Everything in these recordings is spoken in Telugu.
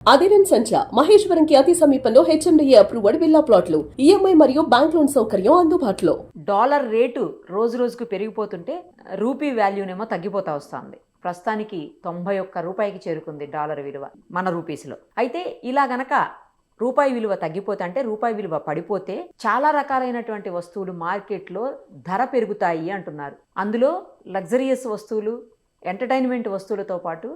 అదిరన్ సంచ మహేశ్వరంకి అతి సమీపంలో హెచ్ఎండిఏ అప్రూవ్డ్ విల్లా ప్లాట్లు ఈఎంఐ మరియు బ్యాంక్ లోన్ సౌకర్యం అందుబాటులో. డాలర్ రేటు రోజు రోజుకు పెరిగిపోతుంటే రూపీ వాల్యూనేమో తగ్గిపోతా వస్తుంది. ప్రస్తుతానికి 91 రూపాయికి చేరుకుంది డాలర్ విలువ మన రూపీస్లో. అయితే ఇలా గనక రూపాయి విలువ తగ్గిపోతే, అంటే రూపాయి విలువ పడిపోతే చాలా రకాలైనటువంటి వస్తువులు మార్కెట్లో ధర పెరుగుతాయి అంటున్నారు. అందులో లగ్జరియస్ వస్తువులు, ఎంటర్టైన్మెంట్ వస్తువులతో పాటు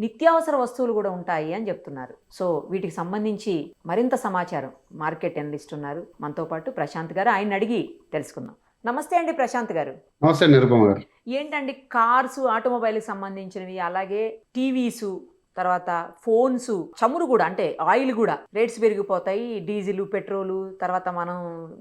నిత్యావసర వస్తువులు కూడా ఉంటాయి అని చెప్తున్నారు. సో వీటికి సంబంధించి మరింత సమాచారం మార్కెట్ అనలిస్ట్ ఉన్నారు మనతో పాటు ప్రశాంత్ గారు. ఆయన అడిగి తెలుసుకుందాం. నమస్తే అండి ప్రశాంత్ గారు. నమస్తే నిరుపమ గారు. ఏంటండి కార్స్, ఆటోమొబైల్కి సంబంధించినవి, అలాగే టీవీసు, తర్వాత ఫోన్స్, చమురు కూడా, అంటే ఆయిల్ కూడా రేట్స్ పెరిగిపోతాయి. డీజిల్, పెట్రోలు, తర్వాత మనం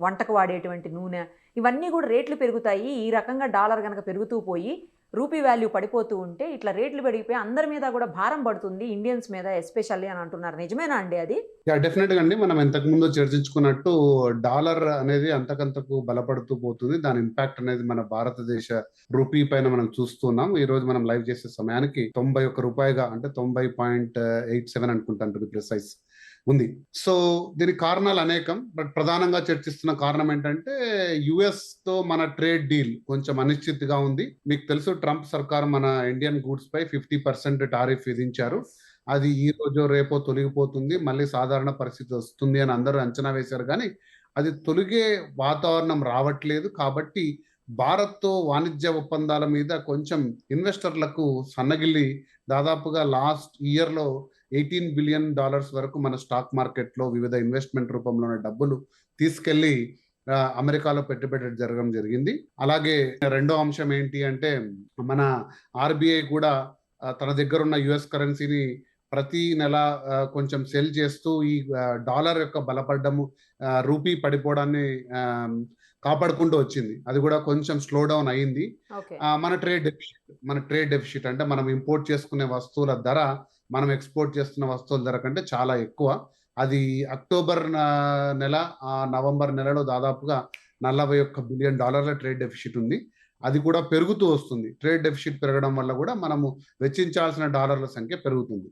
వంటకు వాడేటువంటి నూనె, ఇవన్నీ కూడా రేట్లు పెరుగుతాయి. ఈ రకంగా డాలర్ కనుక పెరుగుతూ పోయి రూపీ వాల్యూ పడిపోతూ ఉంటే ఇట్లా రేట్లు పెరిగిపోయి అందరి మీద కూడా భారం పడుతుంది, ఇండియన్స్ మీద ఎస్పెషల్లీ అని అంటున్నారు. నిజమేనా అండి అది? డెఫినెట్ గా అండి. మనం ఇంతకు ముందు చర్చించుకున్నట్టు డాలర్ అనేది అంతకంతకు బలపడుతూ పోతుంది. దాని ఇంపాక్ట్ అనేది మన భారతదేశ రూపీ పైన మనం చూస్తున్నాం. ఈ రోజు మనం లైవ్ చేసే సమయానికి 91 రూపాయిగా, అంటే 90.87 అనుకుంటాను టు బి ప్రిసైజ్ ఉంది. సో దీనికి కారణాలు అనేకం, బట్ ప్రధానంగా చర్చిస్తున్న కారణం ఏంటంటే యుఎస్ తో మన ట్రేడ్ డీల్ కొంచెం అనిశ్చితిగా ఉంది. మీకు తెలుసు, ట్రంప్ సర్కార్ మన ఇండియన్ గూడ్స్ పై 50% టారిఫ్ విధించారు. అది ఈ రోజు రేపో తొలగిపోతుంది, మళ్ళీ సాధారణ పరిస్థితి వస్తుంది అని అందరూ అంచనా వేశారు. కానీ అది తొలగే వాతావరణం రావట్లేదు. కాబట్టి భారత్తో వాణిజ్య ఒప్పందాల మీద కొంచెం ఇన్వెస్టర్లకు సన్నగిల్లి దాదాపుగా లాస్ట్ ఇయర్లో $18 బిలియన్ వరకు మన స్టాక్ మార్కెట్లో వివిధ ఇన్వెస్ట్మెంట్ రూపంలో డబ్బులు తీసుకెళ్లి అమెరికాలో పెట్టుబడి జరగడం జరిగింది. అలాగే రెండో అంశం ఏంటి అంటే, మన ఆర్బిఐ కూడా తన దగ్గర ఉన్న యుఎస్ కరెన్సీని ప్రతి నెల కొంచెం సెల్ చేస్తూ ఈ డాలర్ యొక్క బలపడ్డము, రూపీ పడిపోవడాన్ని కాపాడుకుంటూ వచ్చింది. అది కూడా కొంచెం స్లో డౌన్ అయింది. మన ట్రేడ్ డెఫిసిట్ అంటే మనం ఇంపోర్ట్ చేసుకునే వస్తువుల ధర మనం ఎక్స్పోర్ట్ చేస్తున్న వస్తువుల ధర కంటే చాలా ఎక్కువ. అది అక్టోబర్ నెల, నవంబర్ నెలలో దాదాపుగా $41 బిలియన్ ట్రేడ్ డెఫిసిట్ ఉంది. అది కూడా పెరుగుతూ వస్తుంది. ట్రేడ్ డెఫిసిట్ పెరగడం వల్ల కూడా మనము వెచ్చించాల్సిన డాలర్ల సంఖ్య పెరుగుతుంది.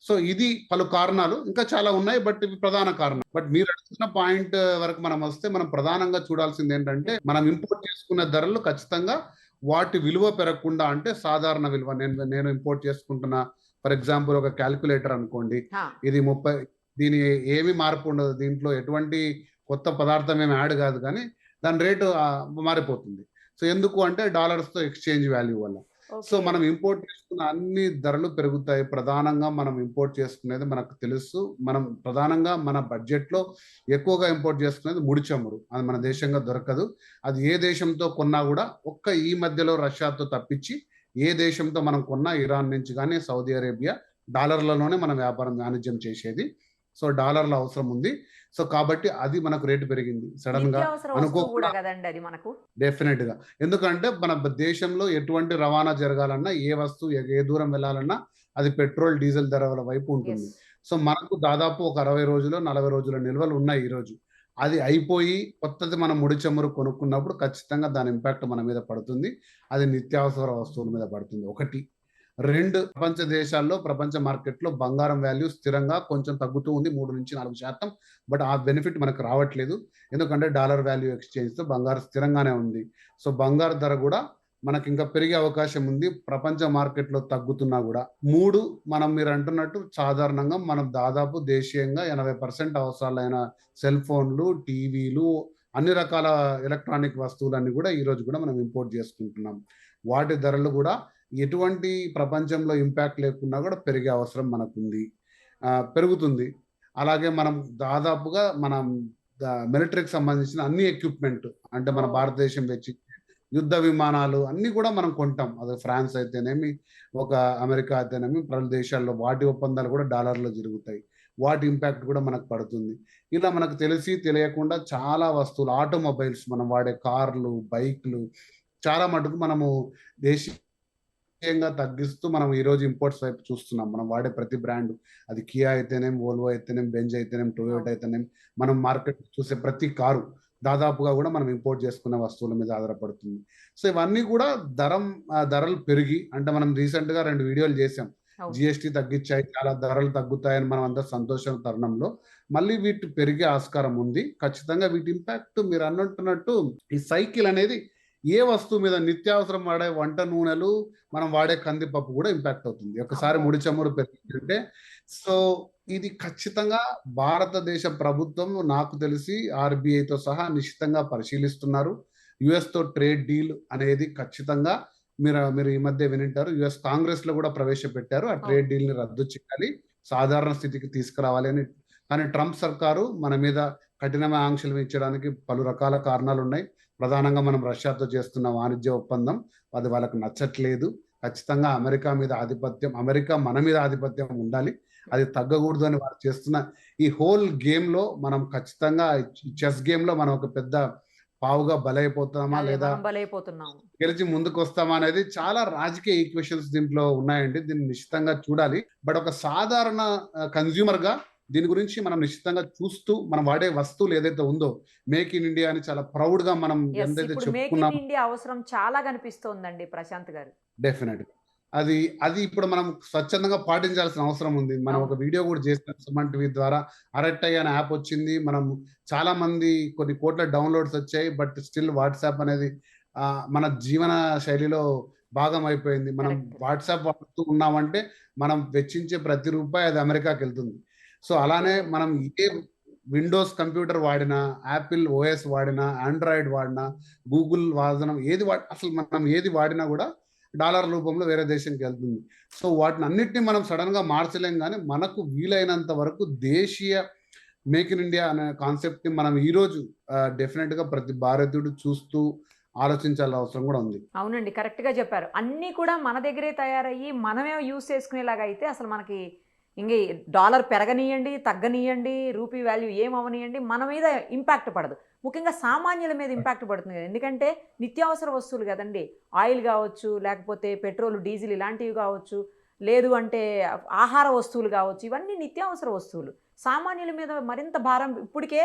సో ఇది పలు కారణాలు, ఇంకా చాలా ఉన్నాయి, బట్ ఇవి ప్రధాన కారణం. బట్ మీరు అడుగుతున్న పాయింట్ వరకు మనం వస్తే, మనం ప్రధానంగా చూడాల్సింది ఏంటంటే, మనం ఇంపోర్ట్ చేసుకునే ధరలు ఖచ్చితంగా వాటి విలువ పెరగకుండా, అంటే సాధారణ విలువ, నేను ఇంపోర్ట్ చేసుకుంటున్న ఫర్ ఎగ్జాంపుల్ ఒక క్యాల్కులేటర్ అనుకోండి, ఇది 30, దీని ఏమి మార్పు ఉండదు, దీంట్లో ఎటువంటి కొత్త పదార్థం ఏమి యాడ్ కాదు, కానీ దాని రేటు మారిపోతుంది. సో ఎందుకు అంటే డాలర్స్ తో ఎక్స్చేంజ్ వాల్యూ వల్ల. సో మనం ఇంపోర్ట్ చేసుకున్న అన్ని ధరలు పెరుగుతాయి. ప్రధానంగా మనం ఇంపోర్ట్ చేసుకునేది మనకు తెలుసు, మనం ప్రధానంగా మన బడ్జెట్ లో ఎక్కువగా ఇంపోర్ట్ చేసుకునేది ముడి చమురు. అది మన దేశంగా దొరకదు. అది ఏ దేశంతో కొన్నా కూడా, ఒక్క ఈ మధ్యలో రష్యాతో తప్పించి ఏ దేశంతో మనం కొన్నా, ఇరాన్ నుంచి కానీ సౌదీ అరేబియా, డాలర్లలోనే మనం వాణిజ్యం చేసేది. సో డాలర్ల అవసరం ఉంది. సో కాబట్టి అది మనకు రేటు పెరిగింది సడన్ గా అనుకోకుండా. డెఫినెట్ గా, ఎందుకంటే మన దేశంలో ఎటువంటి రవాణా జరగాలన్నా, ఏ వస్తువు ఏ దూరం వెళ్ళాలన్నా అది పెట్రోల్, డీజిల్ ధరల వైపు ఉంటుంది. సో మనకు దాదాపు ఒక 60 రోజులు 40 రోజుల నిల్వలు ఉన్నాయి. ఈ రోజు అది అయిపోయి కొత్తది మనం ముడి చమురు కొనుక్కున్నప్పుడు ఖచ్చితంగా దాని ఇంపాక్ట్ మన మీద పడుతుంది. అది నిత్యావసర వస్తువుల మీద పడుతుంది. ఒకటి. రెండు, ప్రపంచ దేశాల్లో, ప్రపంచ మార్కెట్లో బంగారం వాల్యూ స్థిరంగా కొంచెం తగ్గుతూ ఉంది, 3-4%. బట్ ఆ బెనిఫిట్ మనకు రావట్లేదు, ఎందుకంటే డాలర్ వాల్యూ ఎక్స్చేంజ్ తో బంగారు స్థిరంగానే ఉంది. సో బంగారు ధర కూడా మనకి ఇంకా పెరిగే అవకాశం ఉంది, ప్రపంచ మార్కెట్లో తగ్గుతున్నా కూడా. మూడు, మీరు అంటున్నట్టు సాధారణంగా మనం దాదాపు దేశీయంగా 80% అవసరాలైన సెల్ ఫోన్లు, టీవీలు, అన్ని రకాల ఎలక్ట్రానిక్ వస్తువులన్నీ కూడా ఈ రోజు కూడా మనం ఇంపోర్ట్ చేసుకుంటున్నాం. వాటి ధరలు కూడా ఎటువంటి ప్రపంచంలో ఇంపాక్ట్ లేకున్నా కూడా పెరిగే అవసరం మనకుంది, పెరుగుతుంది. అలాగే మనం దాదాపుగా మనం మిలిటరీకి సంబంధించిన అన్ని ఎక్విప్మెంట్, అంటే మన భారతదేశం వెచ్చి యుద్ధ విమానాలు అన్ని కూడా మనం కొంటాం. అది ఫ్రాన్స్ అయితేనేమి, ఒక అమెరికా అయితేనేమి, పలు దేశాల్లో వాటి ఒప్పందాలు కూడా డాలర్లో జరుగుతాయి. వాటి ఇంపాక్ట్ కూడా మనకు పడుతుంది. ఇలా మనకు తెలిసి తెలియకుండా చాలా వస్తువులు, ఆటోమొబైల్స్, మనం వాడే కార్లు, బైక్లు, చాలా మటుకు మనము దేశీయంగా తగ్గిస్తూ మనం ఈ రోజు ఇంపోర్ట్స్ వైపు చూస్తున్నాం. మనం వాడే ప్రతి బ్రాండ్, అది కియా అయితేనేం, వోల్వో అయితేనేం, బెంజ్ అయితేనేం, టొయోటా అయితేనేం, మనం మార్కెట్ చూసే ప్రతి కారు దాదాపుగా కూడా మనం ఇంపోర్ట్ చేసుకున్న వస్తువుల మీద ఆధారపడుతుంది. సో ఇవన్నీ కూడా ధరలు పెరిగి, అంటే మనం రీసెంట్ గా 2 వీడియోలు చేసాం. అవును. జిఎస్టీ తగ్గించాయి, చాలా ధరలు తగ్గుతాయని మనం అందరూ సంతోషం తరుణంలో మళ్ళీ వీటి పెరిగే ఆస్కారం ఉంది. ఖచ్చితంగా వీటి ఇంపాక్ట్ మీరు అన్నట్టున్నట్టు ఈ సైకిల్ అనేది ఏ వస్తువు మీద నిత్యావసరం వాడే వంట నూనెలు, మనం వాడే కందిపప్పు కూడా ఇంపాక్ట్ అవుతుంది. ఒకసారి అమ్మో! ముడి చమురు పెరిగిందంటే సో ఇది ఖచ్చితంగా భారతదేశ ప్రభుత్వం నాకు తెలిసి ఆర్బీఐతో సహా నిశ్చితంగా పరిశీలిస్తున్నారు. యుఎస్ తో ట్రేడ్ డీల్ అనేది ఖచ్చితంగా మీరు ఈ మధ్య వినింటారు. యుఎస్ కాంగ్రెస్ లో కూడా ప్రవేశపెట్టారు. ఆ ట్రేడ్ అవును. డీల్ ని రద్దు చేయాలి, సాధారణ స్థితికి తీసుకురావాలి అని. కానీ ట్రంప్ సర్కారు మన మీద కఠినమైన ఆంక్షలు విధించడానికి పలు రకాల కారణాలు ఉన్నాయి. ప్రధానంగా మనం రష్యాతో చేస్తున్న వాణిజ్య ఒప్పందం అది వాళ్ళకు నచ్చట్లేదు. ఖచ్చితంగా అమెరికా మీద ఆధిపత్యం, అమెరికా మన మీద ఆధిపత్యం ఉండాలి, అది తగ్గకూడదు అని వారు చేస్తున్న ఈ హోల్ గేమ్ లో మనం ఖచ్చితంగా చెస్ గేమ్ లో మనం ఒక పెద్ద పావుగా బలైపోతామా అదే లేదా మనం బలైపోతున్నాము. గెలిచి ముందుకు వస్తామా అనేది చాలా రాజకీయ ఈక్వేషన్స్ దీంట్లో ఉన్నాయండి. దీన్ని నిశ్చితంగా చూడాలి. బట్ ఒక సాధారణ కన్స్యూమర్ గా దీని గురించి మనం నిశ్చితంగా చూస్తూ మనం వాడే వస్తువులు ఏదైతే ఉందో మేక్ ఇన్ ఇండియా అని చాలా ప్రౌడ్ గా మనం యెస్. ఎంతైతే ఇప్పుడు మేక్ ఇన్ చెప్పుకున్నాం ఇండియా అవసరం చాలా కనిపిస్తోందండి ప్రశాంత్ గారు. డెఫినెట్ గా అది అది ఇప్పుడు మనం స్వచ్ఛందంగా పాటించాల్సిన అవసరం ఉంది. మనం ఒక అవును. వీడియో కూడా చేసిన సుమన్ టీవీ ద్వారా అరెట్టై అనే యాప్ వచ్చింది. మనం చాలా మంది కొన్ని కోట్ల డౌన్లోడ్స్ వచ్చాయి. బట్ స్టిల్ వాట్సాప్ అనేది మన జీవన శైలిలో భాగం అయిపోయింది. మనం కరెక్ట్. వాట్సాప్ వాడుతూ ఉన్నామంటే మనం వెచ్చించే ప్రతి రూపాయి అది అమెరికాకి వెళ్తుంది. సో అలానే ఓకే. మనం ఏ విండోస్ కంప్యూటర్ వాడినా, యాపిల్ ఓఎస్ వాడినా, ఆండ్రాయిడ్ వాడినా, గూగుల్ వాదనం ఏది అసలు మనం ఏది వాడినా కూడా డాలర్ రూపంలో వేరే దేశంకి వెళ్తుంది. సో వాటిని అన్నిటిని మనం సడన్ గా మార్చలేం, కానీ మనకు వీలైనంత వరకు దేశీయ మేక్ ఇన్ ఇండియా అనే కాన్సెప్ట్ ని మనం ఈ రోజు డెఫినెట్ గా ప్రతి భారతీయుడు చూస్తూ ఆలోచించాల్సిన అవసరం కూడా ఉంది. అవునండి. కరెక్ట్‌గా చెప్పారు. అన్నీ కూడా మన దగ్గరే తయారయ్యి, మనమే యూజ్ చేసుకునేలాగా అయితే అసలు మనకి ఇంక డాలర్ పెరగనీయండి, తగ్గనీయండి, రూపీ వాల్యూ ఏమవ్వనీయండి, మన మీద ఇంపాక్ట్ పడదు. ముఖ్యంగా సామాన్యుల మీద ఇంపాక్ట్ పడుతుంది కదా! ఎందుకంటే నిత్యావసర వస్తువులు కదండీ. ఆయిల్ కావచ్చు, లేకపోతే పెట్రోల్, డీజిల్ ఇలాంటివి కావచ్చు, లేదు అంటే ఆహార వస్తువులు కావచ్చు, ఇవన్నీ నిత్యావసర వస్తువులు. సామాన్యుల మీద మరింత భారం ఇప్పటికే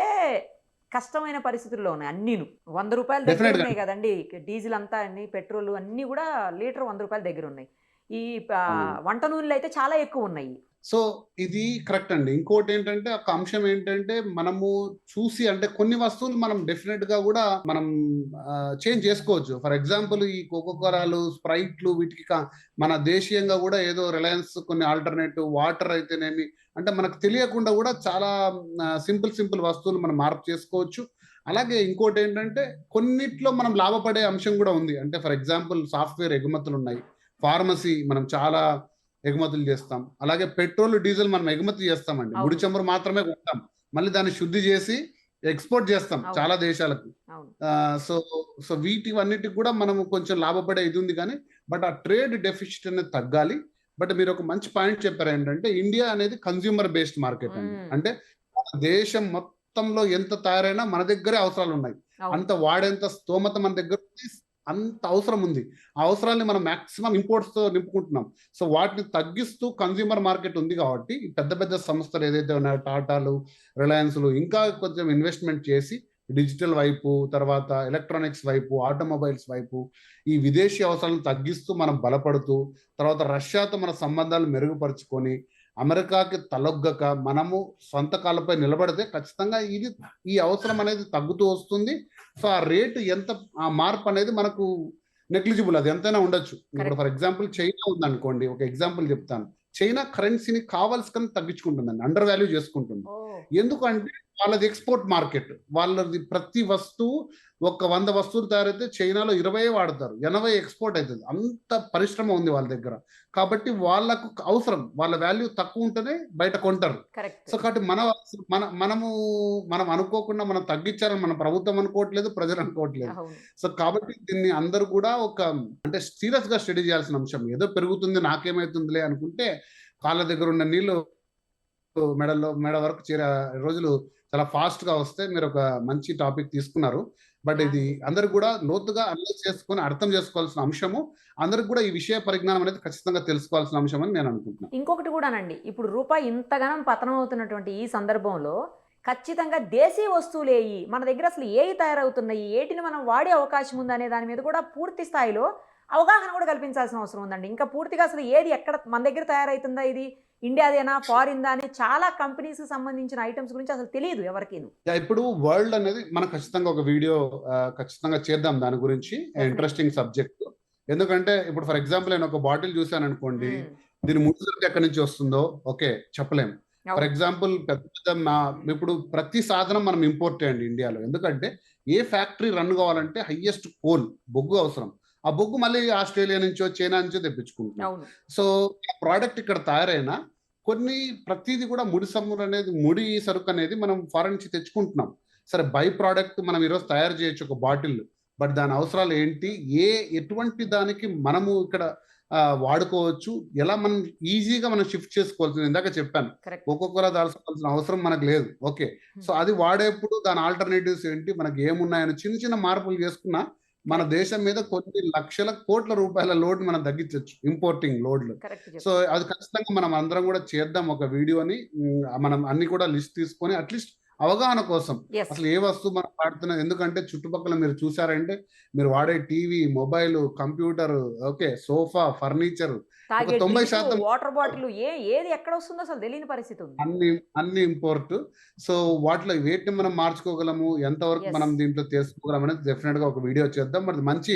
కష్టమైన పరిస్థితుల్లో ఉన్నాయి అన్నీను. రూ. 100 దగ్గర డెఫినెట్ గా ఉన్నాయి కదండీ. డీజిల్ అంతా అన్ని పెట్రోల్ అన్నీ కూడా లీటర్ రూ. 100 దగ్గర ఉన్నాయి. ఈ అవును. వంట నూనెలు అయితే చాలా ఎక్కువ ఉన్నాయి. సో ఇది కరెక్ట్ అండి. ఇంకోటి ఏంటంటే ఒక అంశం ఏంటంటే మనము చూసి అంటే కొన్ని వస్తువులు మనం డెఫినెట్ గా కూడా మనం చేంజ్ చేసుకోవచ్చు. ఫర్ ఎగ్జాంపుల్ ఈ కోకో కోలాలు, స్ప్రైట్లు వీటికి మన దేశీయంగా కూడా ఏదో రిలయన్స్ కొన్ని ఆల్టర్నేటివ్ వాటర్ అయితేనేమి అంటే మనకు తెలియకుండా కూడా చాలా సింపుల్ వస్తువులు మనం మార్పు చేసుకోవచ్చు. అలాగే ఇంకోటి ఏంటంటే కొన్నిట్లో మనం లాభపడే అంశం కూడా ఉంది. అంటే ఫర్ ఎగ్జాంపుల్ సాఫ్ట్వేర్ ఎగుమతులు ఉన్నాయి, ఫార్మసీ మనం చాలా ఎగుమతులు చేస్తాం. అలాగే పెట్రోల్, డీజిల్ మనం ఎగుమతి చేస్తామండి. ముడి అవును. చమురు మాత్రమే కొంటాం. మళ్ళీ దాన్ని శుద్ధి చేసి ఎక్స్‌పోర్ట్ చేస్తాం అవును. చాలా దేశాలకు. అవును. సో సో వీటివన్నిటికి కూడా మనము కొంచెం లాభపడే ఇది ఉంది కానీ బట్ ఆ ట్రేడ్ డెఫిసిట్ అనేది తగ్గాలి. బట్ మీరు ఒక మంచి పాయింట్ చెప్పారు ఏంటంటే ఇండియా అనేది కన్స్యూమర్ బేస్డ్ మార్కెట్ అండి. అంటే మన దేశం మొత్తంలో ఎంత తయారైనా మన దగ్గరే అవసరాలు ఉన్నాయి. అవును. అంత వాడేంత స్తోమత మన దగ్గర ఉంది. అంత అవసరం ఉంది. ఆ అవసరాన్ని మనం మాక్సిమం ఇంపోర్ట్స్ తో నింపుకుంటున్నాం. సో వాటిని తగ్గిస్తూ కన్స్యూమర్ మార్కెట్ ఉంది కాబట్టి ఈ పెద్ద సంస్థలు ఏదైతే ఉన్నాయో టాటాలు, రిలయన్స్‌లు ఇంకా కొంచెం ఇన్వెస్ట్‌మెంట్ చేసి డిజిటల్ వైపు, తర్వాత ఎలక్ట్రానిక్స్ వైపు, ఆటోమొబైల్స్ వైపు ఈ విదేశీ అవసరాలను తగ్గిస్తూ మనం బలపడుతూ, తర్వాత రష్యాతో మన సంబంధాలు మెరుగుపరుచుకొని అమెరికాకి తలొగ్గక మనము సొంత కాళ్ళపై నిలబడితే ఖచ్చితంగా ఈ అవసరం అనేది తగ్గుతూ వస్తుంది. సో ఆ రేటు ఎంత ఆ మార్పు అనేది మనకు నెగ్లిజిబుల్, అది ఎంతైనా ఉండొచ్చు. ఇప్పుడు కరెక్ట్. ఫర్ ఎగ్జాంపుల్ చైనా ఉందనుకోండి, ఒక ఎగ్జాంపుల్ చెప్తాను. చైనా కరెన్సీని కావాల్సిన తగ్గించుకుంటుందండి, అండర్ వాల్యూ చేసుకుంటుంది. ఓహ్! ఎందుకంటే వాళ్ళది ఎక్స్‌పోర్ట్ మార్కెట్. వాళ్ళది ప్రతి వస్తువు ఒక 100 వస్తువులు తయారైతే చైనాలో 20 వాడతారు. 80 ఎక్స్‌పోర్ట్ అయితది. అంత పరిశ్రమ ఉంది వాళ్ళ దగ్గర. కాబట్టి వాళ్ళకు అవసరం. వాళ్ళ వాల్యూ తక్కువ ఉంటేనే బయట కొంటారు. కరెక్ట్. సో కాబట్టి మనం అనుకోకుండా మనం తగ్గించాలని మన ప్రభుత్వం అనుకోవట్లేదు, ప్రజలు అనుకోవట్లేదు. అవును. సో కాబట్టి దీన్ని అందరూ కూడా అంటే సీరియస్ గా స్టడీ చేయాల్సిన అంశం. ఏదో పెరుగుతుంది నాకేమైతుందిలే అనుకుంటే కాళ్ళ దగ్గర ఉన్న నీళ్లు మెడ వరకు చేరే రోజులు చాలా ఫాస్ట్ గా వస్తే మీరు ఒక మంచి టాపిక్ తీసుకున్నారు. బట్ ఇది అందరికి కూడా లోతుగా అనలైజ్ చేసుకొని అర్థం చేసుకోవాల్సిన అంశము. అందరికి కూడా ఈ విషయ పరిజ్ఞానం అనేది ఖచ్చితంగా తెలుసుకోవాల్సిన అంశం అని నేను అనుకుంటున్నాను. ఇంకొకటి కూడానండి. ఇప్పుడు రూపాయి ఇంతగనం పతనం అవుతున్నటువంటి ఈ సందర్భంలో ఖచ్చితంగా దేశీయ వస్తువులేయి, మన దగ్గర అసలు ఏయి తయారవుతున్నాయి, ఏటిని మనం వాడే అవకాశం ఉందనే దాని మీద కూడా పూర్తి స్థాయిలో అవగాహన కూడా కల్పించాల్సిన అవసరం ఉందండి. ఇంకా పూర్తిగా అసలు ఏది ఎక్కడ మన దగ్గర తయారవుతుందా, ఇది ఇండియాదేనా ఫారిన్దా అని చాలా కంపెనీస్ సంబంధించిన ఐటమ్స్ గురించి అసలు తెలియదు ఎవరికి. ఇప్పుడు వరల్డ్ అనేది మనం ఖచ్చితంగా ఒక వీడియో ఖచ్చితంగా చేద్దాం దాని గురించి. Interesting subject. ఎందుకంటే ఇప్పుడు ఫర్ ఎగ్జాంపుల్ నేను ఒక బాటిల్ చూసాను అనుకోండి, దీని ముడి ఎక్కడి నుంచి వస్తుందో ఓకే చెప్పలేం. ఫర్ ఎగ్జాంపుల్ ఇప్పుడు ప్రతి సాధనం మనం ఇంపోర్ట్ చేయండి ఇండియాలో. ఎందుకంటే ఏ ఫ్యాక్టరీ రన్ కావాలంటే హైయెస్ట్ కోల్ బొగ్గు అవసరం. ఆ బొగ్గు మళ్ళీ ఆస్ట్రేలియా నుంచో చైనా నుంచో తెప్పించుకుంటున్నాం. సో ప్రోడక్ట్ ఇక్కడ తయారైనా ప్రతిది కూడా ముడి సరుకు అనేది మనం ఫారెన్ నుంచి తెచ్చుకుంటున్నాం. సరే బై ప్రోడక్ట్ మనం ఈరోజు తయారు చేయొచ్చు ఒక బాటిల్, బట్ దాని అవసరాలు ఏంటి, ఎటువంటి దానికి మనము ఇక్కడ వాడుకోవచ్చు, ఎలా మనం ఈజీగా మనం షిఫ్ట్ చేసుకోవాల్సింది. ఇందాక చెప్పాను ఒక్కొక్కలా దాల్చుకోవాల్సిన అవసరం మనకు లేదు. ఓకే, సో అది వాడేప్పుడు దాని ఆల్టర్నేటివ్స్ ఏంటి, మనకి ఏమున్నాయని చిన్న చిన్న మార్పులు చేసుకున్నా మన దేశం మీద కొన్ని లక్షల కోట్ల రూపాయల లోడ్ మనం తగ్గించవచ్చు, ఇంపోర్టింగ్ లోడ్లు. సో అది ఖచ్చితంగా మనం అందరం కూడా చేద్దాం ఒక వీడియోని. మనం అన్ని కూడా లిస్ట్ తీసుకొని అట్లీస్ట్ అవగాహన కోసం అసలు ఏ వస్తువు మనం వాడుతున్నాం. ఎందుకంటే చుట్టుపక్కల మీరు చూసారంటే మీరు వాడే TV, mobile, computer, okay sofa, furniture 90% water bottle ఏది ఎక్కడ వస్తుందో అసలు తెలియని పరిస్థితి ఉంది. అన్ని ఇంపోర్ట్. సో వాటిలో వేటిని మనం మార్చుకోగలము, ఎంతవరకు మనం దీంట్లో చేసుకోగలం అనేది డెఫినెట్ గా ఒక వీడియో చేద్దాం. మరి మంచి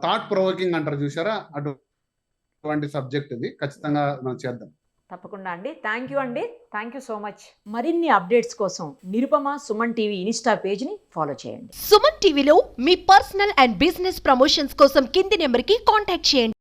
థాట్ ప్రొవోకింగ్ అంటారు చూసారా, అటువంటి సబ్జెక్ట్ ఇది ఖచ్చితంగా మనం చేద్దాం. తప్పకుండా అండి. థ్యాంక్ యూ అండి. Thank you so much. మరిన్ని అప్డేట్స్ కోసం నిరుపమ సుమన్ టీవీ ఇన్స్టా పేజ్ని ఫాలో చేయండి. సుమన్ టీవీలో మీ పర్సనల్ అండ్ బిజినెస్ ప్రమోషన్స్ కోసం కింది నెంబర్కి కాంటాక్ట్ చేయండి.